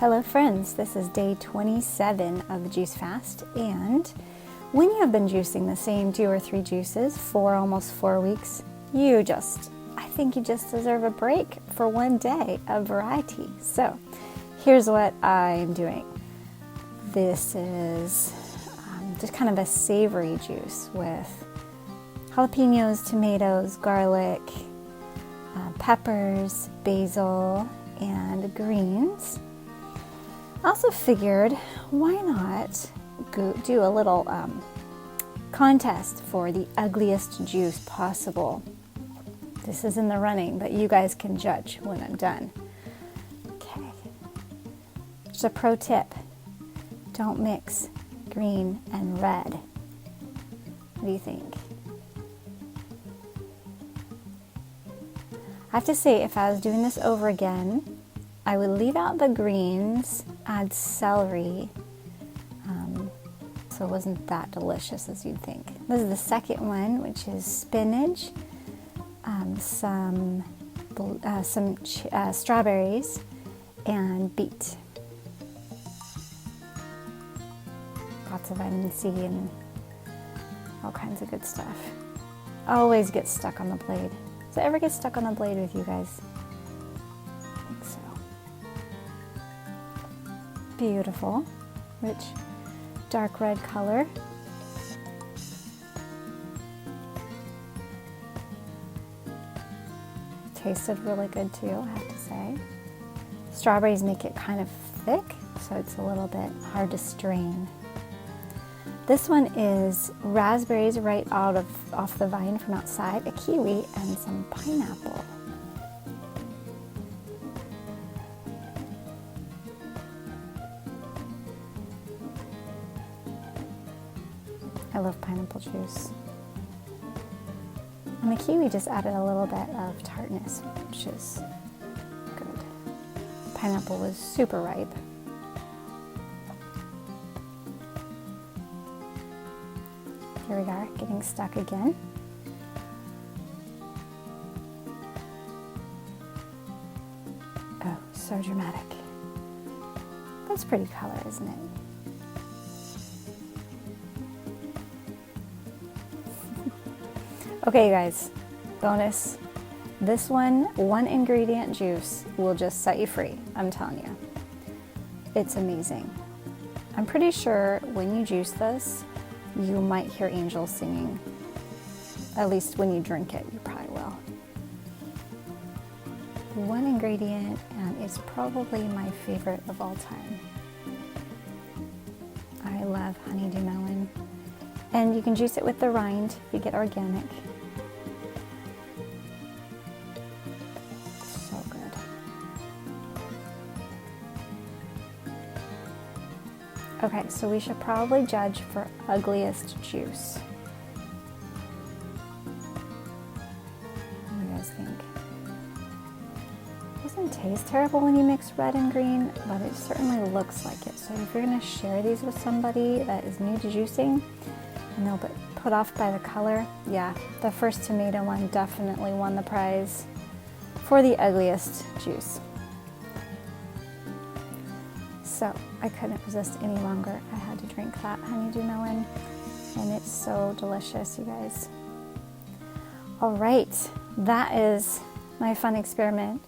Hello friends, this is day 27 of the juice fast, and when you have been juicing the same 2 or 3 juices for almost 4 weeks, I think you just deserve a break for one day of variety. So here's what I'm doing. This is just kind of a savory juice with jalapenos, tomatoes, garlic, peppers, basil, and greens. I also figured, why not do a little contest for the ugliest juice possible. This is in the running, but you guys can judge when I'm done. Okay. Just a pro tip. Don't mix green and red. What do you think? I have to say, if I was doing this over again, I would leave out the greens, add celery, so it wasn't that delicious as you'd think. This is the second one, which is spinach, some strawberries, and beet. Lots of vitamin C and all kinds of good stuff. Always gets stuck on the blade. Does it ever get stuck on the blade with you guys? I think so. Beautiful, rich, dark red color. Tasted really good too, I have to say. Strawberries make it kind of thick, so it's a little bit hard to strain. This one is raspberries right off the vine from outside, a kiwi, and some pineapple. I love pineapple juice. And the kiwi just added a little bit of tartness, which is good. Pineapple was super ripe. Here we are, getting stuck again. Oh, so dramatic. That's a pretty color, isn't it? Okay, guys, bonus. This one ingredient juice will just set you free, I'm telling you. It's amazing. I'm pretty sure when you juice this, you might hear angels singing. At least when you drink it, you probably will. One ingredient, and it's probably my favorite of all time. I love honeydew melon. And you can juice it with the rind if you get organic. So good. Okay, so we should probably judge for ugliest juice. What do you guys think? It doesn't taste terrible when you mix red and green, but it certainly looks like it. So if you're going to share these with somebody that is new to juicing and they'll be put off by the color, yeah, the first tomato one definitely won the prize for the ugliest juice. So I couldn't resist any longer. I had to drink that honeydew melon, and it's so delicious, you guys. All right, that is my fun experiment